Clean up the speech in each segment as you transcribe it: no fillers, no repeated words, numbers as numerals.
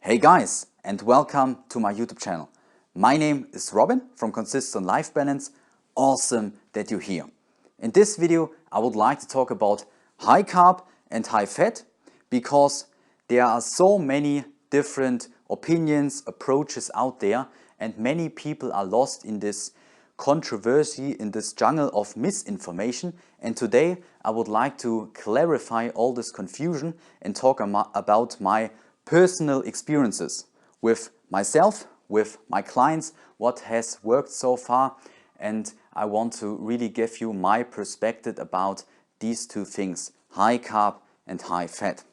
Hey guys, and welcome to my YouTube channel. My name is Robin from Consistent Life Balance. Awesome that you're here. In this video, I would like to talk about high carb and high fat because there are so many different opinions, approaches out there, and many people are lost in this controversy, in this jungle of misinformation. And today I would like to clarify all this confusion and talk about my personal experiences with myself, with my clients, what has worked so far, and I want to really give you my perspective about these two things, high carb and high fat.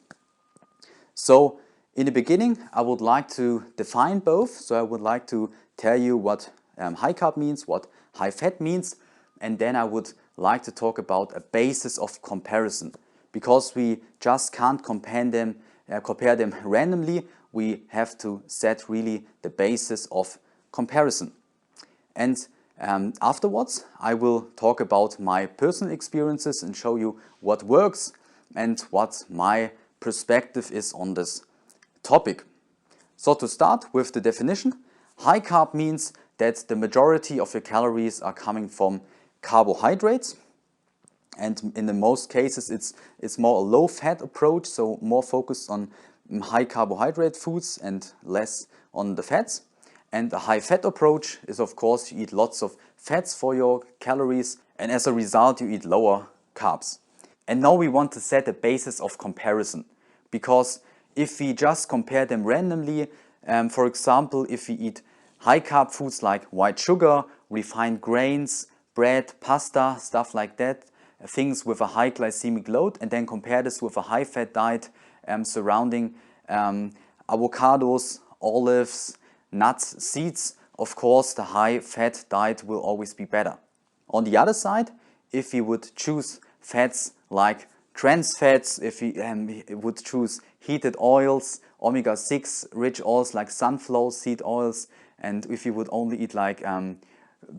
So in the beginning, I would like to define both. So I would like to tell you what high carb means, what high fat means, and then I would like to talk about a basis of comparison, because we just can't compare them randomly. We have to set really the basis of comparison. And afterwards, I will talk about my personal experiences and show you what works and what my perspective is on this topic. So to start with the definition, high carb means that the majority of your calories are coming from carbohydrates. And in the most cases, it's more a low-fat approach, so more focused on high carbohydrate foods and less on the fats. And the high-fat approach is, of course, you eat lots of fats for your calories, and as a result, you eat lower carbs. And now we want to set a basis of comparison, because if we just compare them randomly, for example, if we eat high-carb foods like white sugar, refined grains, bread, pasta, stuff like that, things with a high glycemic load, and then compare this with a high-fat diet surrounding avocados, olives, nuts, seeds, of course the high-fat diet will always be better. On the other side, if we would choose fats like trans fats, if we would choose heated oils, omega-6 rich oils like sunflower seed oils, and if you would only eat like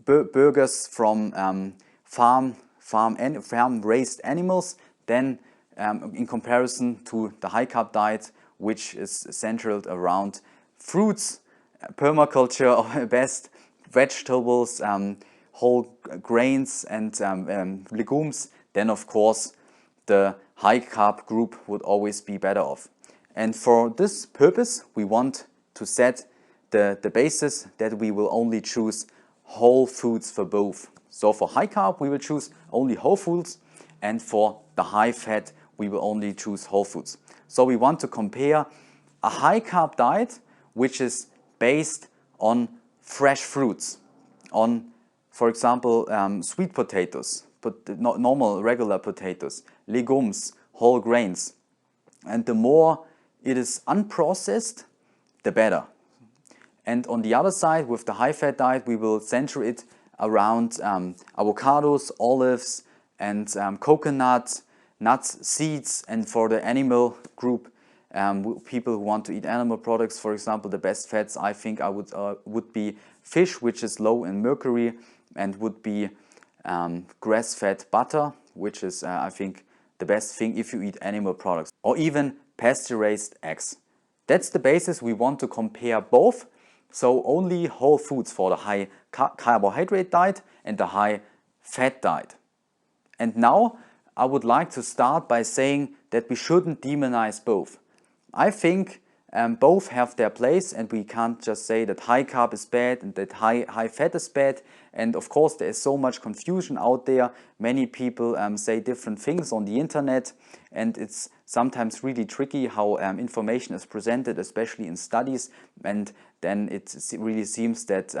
burgers from farm-raised animals, then in comparison to the high-carb diet, which is centered around fruits, permaculture, or best vegetables, whole grains and legumes, then of course the high-carb group would always be better off. And for this purpose, we want to set the basis that we will only choose whole foods for both. So for high carb, we will choose only whole foods, and for the high fat, we will only choose whole foods. So we want to compare a high carb diet, which is based on fresh fruits, on, for example, sweet potatoes, but not normal, regular potatoes, legumes, whole grains. And the more it is unprocessed, the better. And on the other side, with the high-fat diet, we will center it around avocados, olives, and coconut, nuts, seeds. And for the animal group, people who want to eat animal products, for example, the best fats, I think would be fish, which is low in mercury, and would be grass-fed butter, which is, I think, the best thing if you eat animal products, or even pasteurized eggs. That's the basis. We want to compare both. So only whole foods for the high carbohydrate diet and the high fat diet. And now I would like to start by saying that we shouldn't demonize both. I think both have their place, and we can't just say that high carb is bad and that high fat is bad. And of course there is so much confusion out there. Many people say different things on the internet, and it's sometimes really tricky how information is presented, especially in studies, and then it really seems that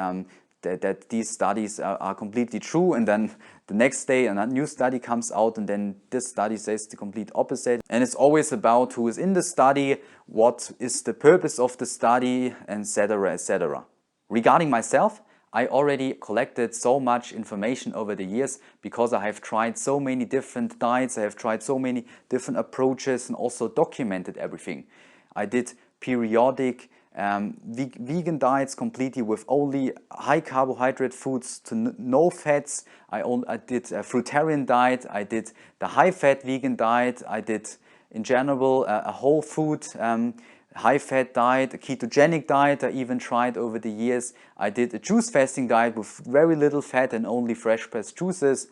that these studies are completely true, and then the next day a new study comes out, and then this study says the complete opposite. And it's always about who is in the study, what is the purpose of the study, etc., etc. Regarding myself, I already collected so much information over the years because I have tried so many different diets, I have tried so many different approaches, and also documented everything. I did periodic vegan diets completely with only high carbohydrate foods to no fats. I did a fruitarian diet, I did the high fat vegan diet, I did in general a whole food high-fat diet, a ketogenic diet I even tried over the years. I did a juice fasting diet with very little fat and only fresh-pressed juices.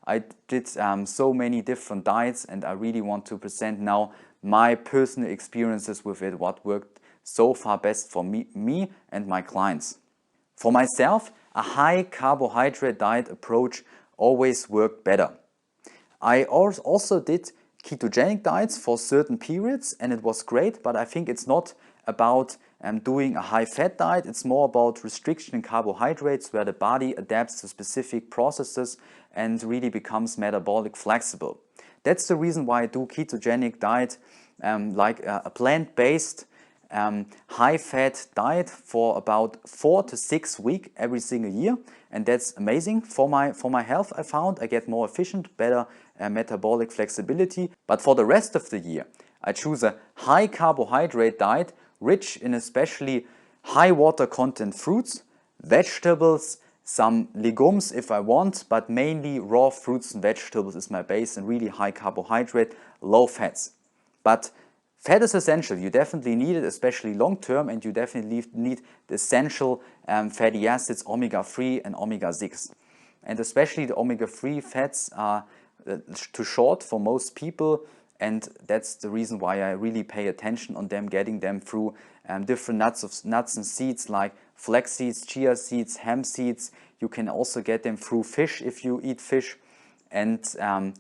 I did so many different diets, and I really want to present now my personal experiences with it, what worked so far best for me and my clients. For myself, a high carbohydrate diet approach always worked better. I also did ketogenic diets for certain periods, and it was great, but I think it's not about doing a high fat diet. It's more about restriction in carbohydrates, where the body adapts to specific processes and really becomes metabolic flexible. That's the reason why I do ketogenic diet, like a plant-based high-fat diet for about 4 to 6 weeks every single year, and that's amazing for my health. I found I get more efficient, better metabolic flexibility. But for the rest of the year, I choose a high carbohydrate diet, rich in especially high water content fruits, vegetables, some legumes if I want, but mainly raw fruits and vegetables is my base, and really high carbohydrate, low fats. But fat is essential. You definitely need it, especially long term, and you definitely need the essential fatty acids, omega-3 and omega-6. And especially the omega-3 fats are too short for most people, and that's the reason why I really pay attention on them, getting them through different nuts and seeds like flax seeds, chia seeds, hemp seeds. You can also get them through fish if you eat fish, and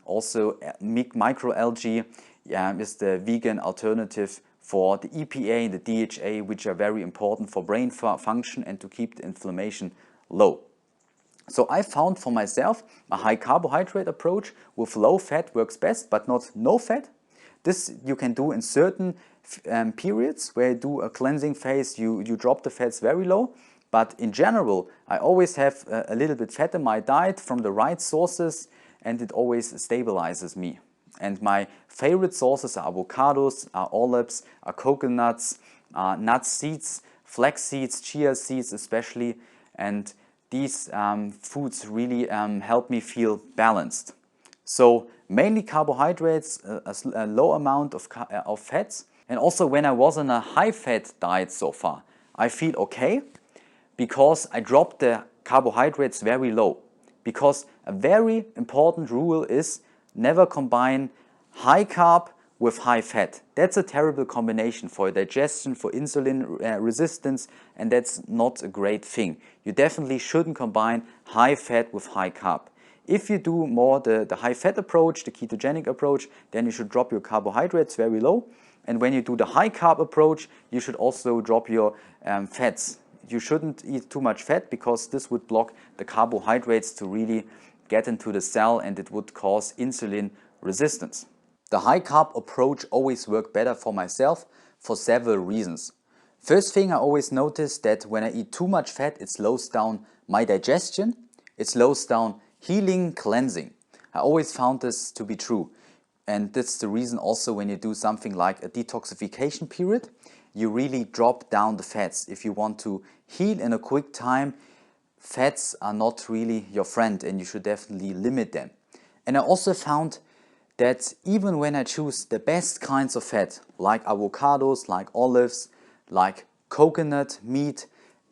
also microalgae is the vegan alternative for the EPA and the DHA, which are very important for brain function and to keep the inflammation low. So I found for myself a high carbohydrate approach with low fat works best, but not no fat. This you can do in certain periods where you do a cleansing phase, you drop the fats very low. But in general, I always have a little bit fat in my diet from the right sources, and it always stabilizes me. And my favorite sources are avocados, are olives, are coconuts, nut seeds, flax seeds, chia seeds especially, and these foods really help me feel balanced. So mainly carbohydrates, a low amount of fats. And also when I was on a high-fat diet so far, I feel okay because I dropped the carbohydrates very low. Because a very important rule is never combine high carb with high fat. That's a terrible combination for digestion, for insulin resistance, and that's not a great thing. You definitely shouldn't combine high fat with high carb. If you do more the high fat approach, the ketogenic approach, then you should drop your carbohydrates very low. And when you do the high carb approach, you should also drop your fats. You shouldn't eat too much fat because this would block the carbohydrates to really get into the cell, and it would cause insulin resistance. The high carb approach always worked better for myself for several reasons. First thing, I always notice that when I eat too much fat, it slows down my digestion, it slows down healing, cleansing. I always found this to be true. And that's the reason also when you do something like a detoxification period, you really drop down the fats. If you want to heal in a quick time, fats are not really your friend, and you should definitely limit them. And I also found that even when I choose the best kinds of fat, like avocados, like olives, like coconut, meat,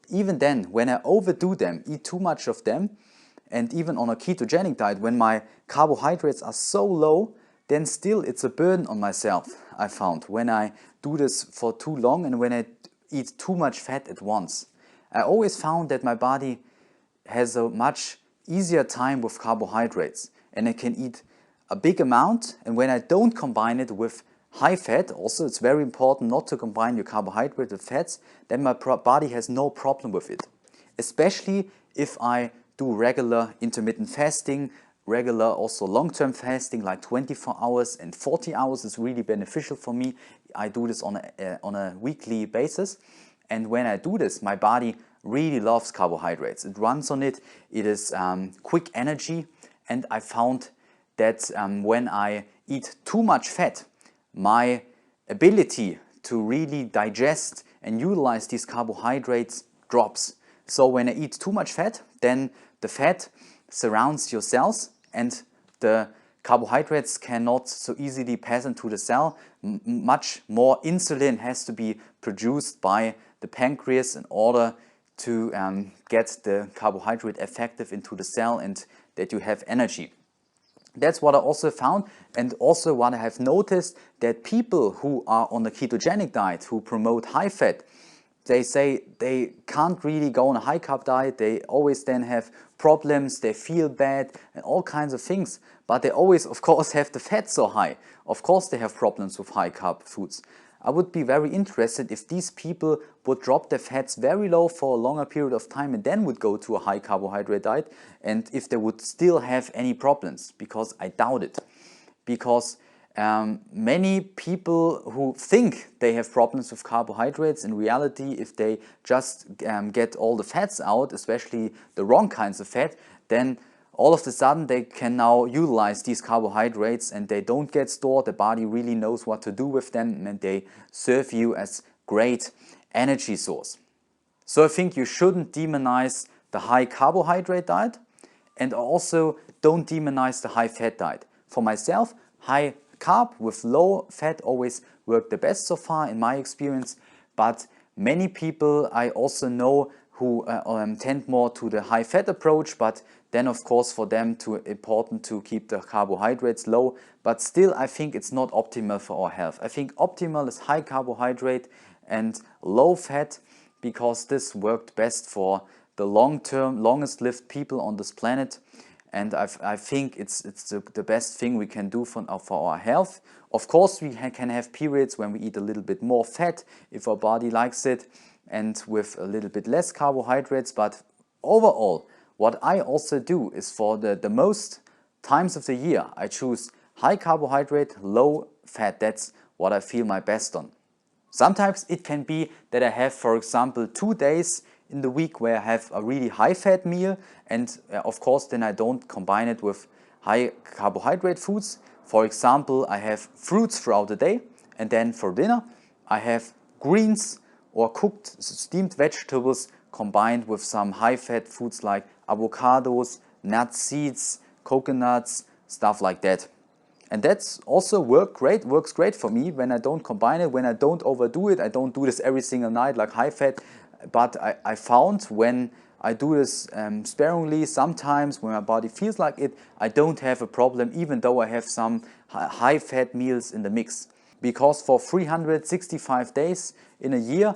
even then, when I overdo them, eat too much of them, and even on a ketogenic diet, when my carbohydrates are so low, then still it's a burden on myself, I found, when I do this for too long and when I eat too much fat at once. I always found that my body has a much easier time with carbohydrates, and I can eat a big amount, and when I don't combine it with high fat, also it's very important not to combine your carbohydrate with fats, then my body has no problem with it. Especially if I do regular intermittent fasting, regular also long-term fasting like 24 hours and 40 hours is really beneficial for me. I do this on a weekly basis, and when I do this, my body really loves carbohydrates. It runs on it, it is quick energy, and I found that when I eat too much fat, my ability to really digest and utilize these carbohydrates drops. So when I eat too much fat, then the fat surrounds your cells and the carbohydrates cannot so easily pass into the cell. much more insulin has to be produced by the pancreas in order to get the carbohydrate effective into the cell and that you have energy. That's what I also found, and also what I have noticed, that people who are on a ketogenic diet, who promote high fat, they say they can't really go on a high carb diet. They always then have problems, they feel bad and all kinds of things. But they always, of course, have the fat so high. Of course they have problems with high carb foods. I would be very interested if these people would drop their fats very low for a longer period of time and then would go to a high carbohydrate diet, and if they would still have any problems, because I doubt it. Because many people who think they have problems with carbohydrates, in reality, if they just get all the fats out, especially the wrong kinds of fat, then all of a sudden they can now utilize these carbohydrates and they don't get stored. The body really knows what to do with them and they serve you as great energy source. So I think you shouldn't demonize the high carbohydrate diet, and also don't demonize the high fat diet. For myself, high carb with low fat always worked the best so far in my experience, but many people I also know who tend more to the high fat approach, but then of course for them important to keep the carbohydrates low, but still I think it's not optimal for our health. I think optimal is high carbohydrate and low fat, because this worked best for the long-term, longest-lived people on this planet. And I think it's the best thing we can do for our health. Of course, we can have periods when we eat a little bit more fat if our body likes it, and with a little bit less carbohydrates. But overall, what I also do is for the most times of the year, I choose high carbohydrate, low fat. That's what I feel my best on. Sometimes it can be that I have, for example, 2 days in the week where I have a really high fat meal, and of course then I don't combine it with high carbohydrate foods. For example, I have fruits throughout the day, and then for dinner I have greens or cooked steamed vegetables combined with some high fat foods like avocados, nut seeds, coconuts, stuff like that. And that's also works great for me when I don't combine it, when I don't overdo it. I don't do this every single night like high fat, but I found when I do this sparingly, sometimes when my body feels like it, I don't have a problem, even though I have some high fat meals in the mix. Because for 365 days in a year,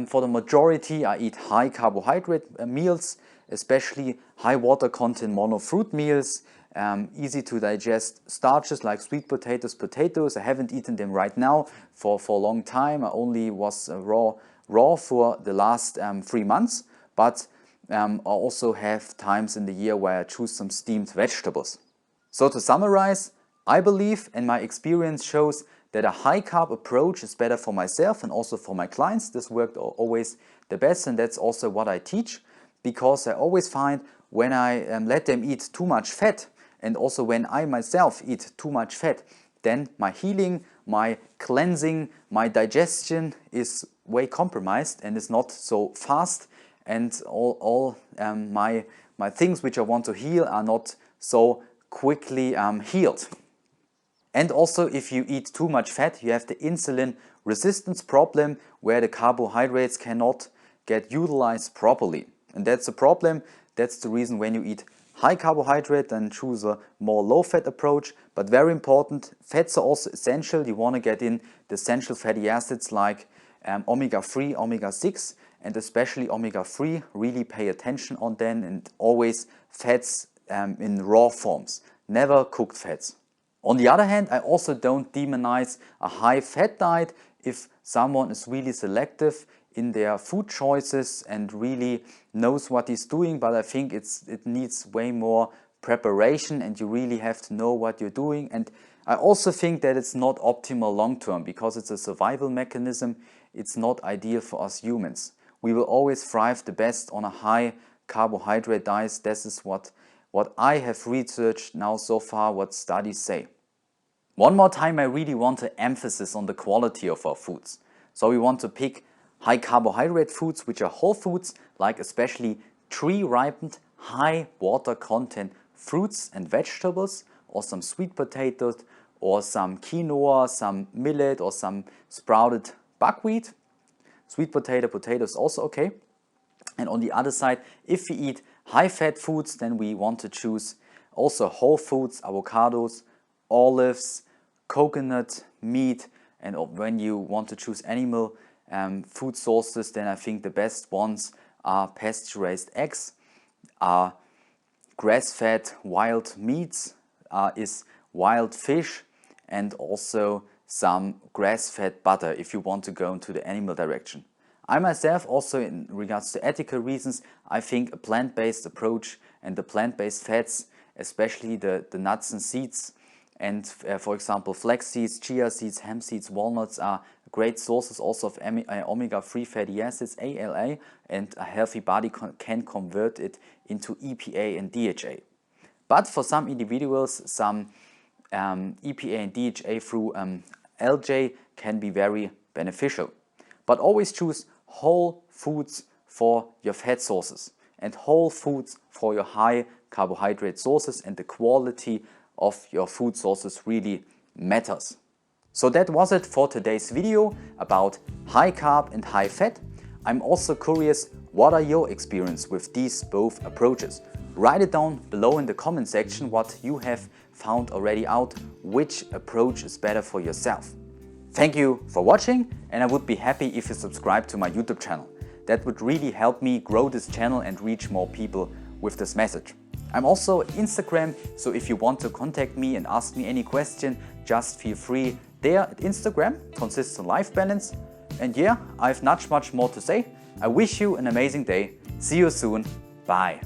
for the majority I eat high carbohydrate meals, especially high water content mono-fruit meals, easy to digest starches like sweet potatoes. I haven't eaten them right now for a long time. I only was raw for the last 3 months, but I also have times in the year where I choose some steamed vegetables. So to summarize, I believe, and my experience shows, that a high carb approach is better for myself and also for my clients. This worked always the best, and that's also what I teach, because I always find when I let them eat too much fat, and also when I myself eat too much fat, then my healing, my cleansing, my digestion is way compromised and is not so fast, and all my things which I want to heal are not so quickly healed. And also, if you eat too much fat, you have the insulin resistance problem where the carbohydrates cannot get utilized properly. And that's a problem. That's the reason when you eat high carbohydrate, then choose a more low fat approach. But very important, fats are also essential. You want to get in the essential fatty acids like omega-3, omega-6, and especially omega-3. Really pay attention on them, and always fats in raw forms, never cooked fats. On the other hand, I also don't demonize a high fat diet if someone is really selective in their food choices and really knows what he's doing, but I think it needs way more preparation, and you really have to know what you're doing. And I also think that it's not optimal long term, because it's a survival mechanism. It's not ideal for us humans. We will always thrive the best on a high carbohydrate diet. This is what I have researched now so far, what studies say. One more time, I really want to emphasize on the quality of our foods. So we want to pick high carbohydrate foods, which are whole foods, like especially tree-ripened, high water content fruits and vegetables, or some sweet potatoes, or some quinoa, some millet or some sprouted buckwheat. Sweet potato is also okay. And on the other side, if we eat high-fat foods, then we want to choose also whole foods, avocados, olives, coconut, meat. And when you want to choose animal food sources, then I think the best ones are pasture-raised eggs, are grass-fed wild meats, is wild fish, and also some grass-fed butter if you want to go into the animal direction. I myself also, in regards to ethical reasons, I think a plant-based approach and the plant-based fats, especially the nuts and seeds, and for example flax seeds, chia seeds, hemp seeds, walnuts are great sources also of omega-3 fatty acids, ALA, and a healthy body can convert it into EPA and DHA. But for some individuals, some EPA and DHA through LJ can be very beneficial. But always choose whole foods for your fat sources and whole foods for your high carbohydrate sources, and the quality of your food sources really matters. So that was it for today's video about high carb and high fat. I'm also curious, what are your experience with these both approaches? Write it down below in the comment section what you have found already out, which approach is better for yourself. Thank you for watching, and I would be happy if you subscribe to my YouTube channel. That would really help me grow this channel and reach more people with this message. I'm also on Instagram, so if you want to contact me and ask me any question, just feel free there at Instagram, Consistent Life Balance. And yeah, I have not much more to say. I wish you an amazing day. See you soon. Bye.